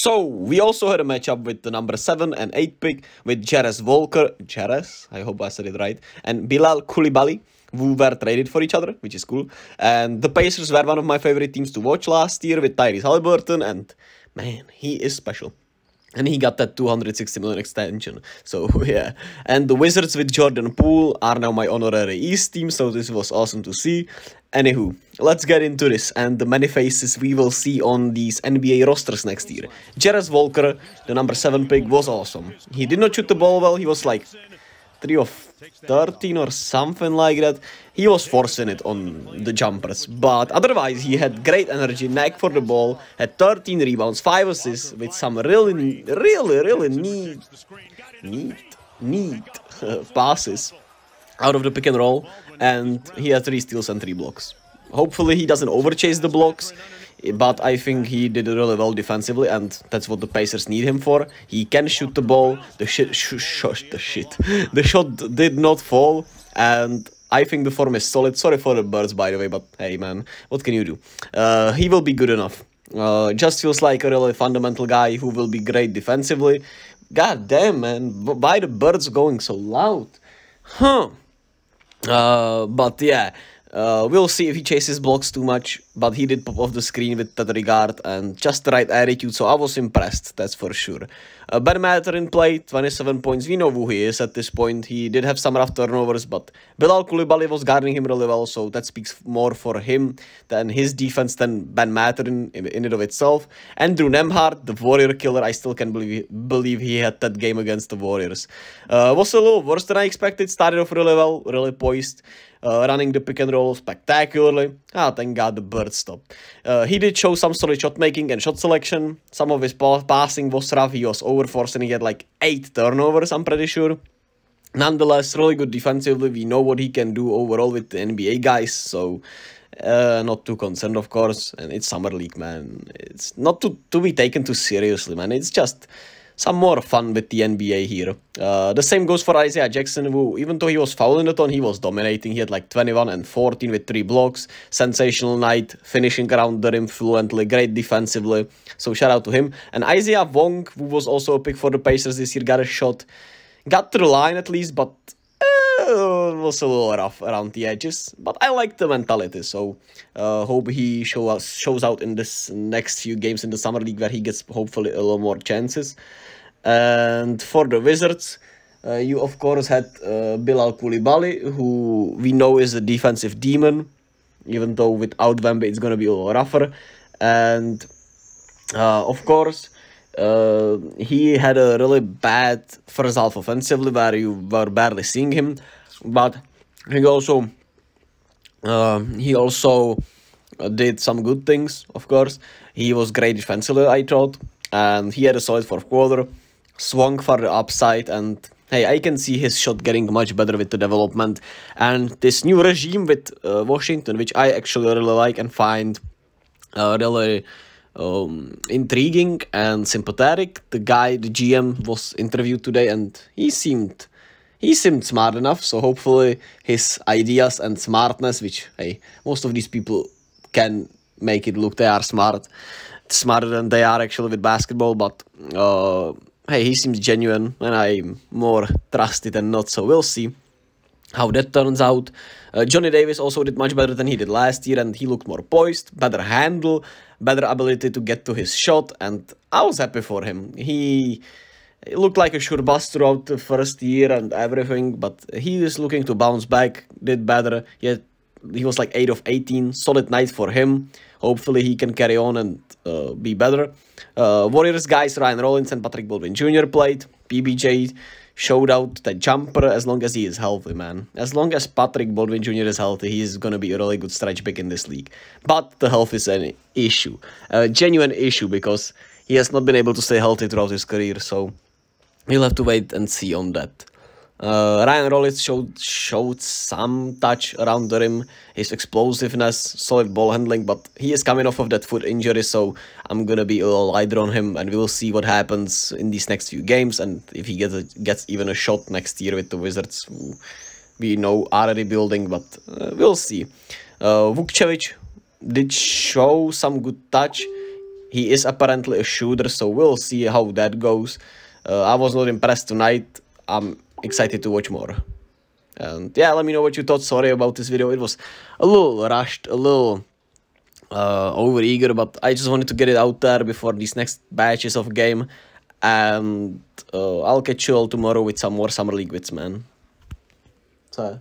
So, we also had a matchup with the number 7 and 8 pick with Jarez Volker, I hope I said it right, and Bilal Koulibaly, who were traded for each other, which is cool. And the Pacers were one of my favorite teams to watch last year with Tyrese Haliburton, and man, he is special. And he got that 260 million extension. So, yeah. And the Wizards with Jordan Poole are now my honorary East team. So, this was awesome to see. Anywho, let's get into this and the many faces we will see on these NBA rosters next year. Jarez Volker, the number 7 pick, was awesome. He did not shoot the ball well. He was like 3 of 13 or something like that. He was forcing it on the jumpers, but otherwise he had great energy, knack for the ball, had 13 rebounds, 5 assists with some really neat passes out of the pick and roll, and he had 3 steals and 3 blocks. Hopefully he doesn't overchase the blocks, but I think he did really well defensively, and that's what the Pacers need him for. He can shoot the ball. The shot did not fall, and I think the form is solid. Sorry for the birds, by the way, but hey, man, what can you do? He will be good enough. Just feels like a really fundamental guy who will be great defensively. God damn, man, why the birds going so loud? Huh. But yeah. We'll see if he chases blocks too much, but he did pop off the screen with that regard and just the right attitude, so I was impressed, that's for sure. Ben Mathurin played 27 points. We know who he is at this point. He did have some rough turnovers, but Bilal Koulibaly was guarding him really well, so that speaks more for him than his defense than Ben Mathurin in and of itself. Andrew Nembhard, the Warrior killer, I still can't believe he had that game against the Warriors. Was a little worse than I expected. Started off really well, really poised. Running the pick and roll spectacularly. Thank God the bird stopped. He did show some solid shot making and shot selection. Some of his passing was rough. He was overforcing. He had like 8 turnovers, I'm pretty sure. Nonetheless, really good defensively. We know what he can do overall with the NBA guys. So, not too concerned, of course. And it's Summer League, man. It's not to be taken too seriously, man. It's just some more fun with the NBA here. The same goes for Isaiah Jackson, who, even though he was fouling a ton, he was dominating. He had like 21 and 14 with 3 blocks. Sensational night, finishing around the rim fluently, great defensively. So shout out to him. And Isaiah Wong, who was also a pick for the Pacers this year, got a shot. Got to the line at least, but was a little rough around the edges. But I like the mentality, so hope he shows out in this next few games in the Summer League, where he gets hopefully a little more chances. And for the Wizards, you of course had Bilal Koulibaly, who we know is a defensive demon, even though without Wemby it's going to be a little rougher. And of course, he had a really bad first half offensively, where you were barely seeing him. But he also did some good things, of course. He was great defensively, I thought. And he had a solid 4th quarter. Swung for the upside, and hey, I can see his shot getting much better with the development. And this new regime with Washington, which I actually really like and find really intriguing and sympathetic. The GM was interviewed today, and he seemed smart enough. So hopefully his ideas and smartness, which, hey, most of these people can make it look they are smarter than they are actually with basketball, but hey, he seems genuine, and I'm more trusted than not, so we'll see how that turns out. Johnny Davis also did much better than he did last year, and he looked more poised, better handle, better ability to get to his shot, and I was happy for him. He looked like a sure bust throughout the first year and everything, but he is looking to bounce back, did better. He was like 8 of 18, solid night for him. Hopefully he can carry on and be better. Warriors guys, Ryan Rollins and Patrick Baldwin Jr. played. PBJ showed out that jumper as long as he is healthy, man. As long as Patrick Baldwin Jr. is healthy, he is going to be a really good stretch pick in this league. But the health is an issue. A genuine issue, because he has not been able to stay healthy throughout his career. So we'll have to wait and see on that. Ryan Rollins showed some touch around the rim, his explosiveness, solid ball handling, but he is coming off of that foot injury, so I'm gonna be a little lighter on him, and we'll see what happens in these next few games, and if he gets even a shot next year with the Wizards, who we know are rebuilding, but we'll see. Vukcevic did show some good touch. He is apparently a shooter, so we'll see how that goes. I was not impressed tonight. I'm excited to watch more. And yeah, let me know what you thought. Sorry about this video. It was a little rushed, a little over eager, but I just wanted to get it out there before these next batches of game. And I'll catch you all tomorrow with some more Summer League wits, man. So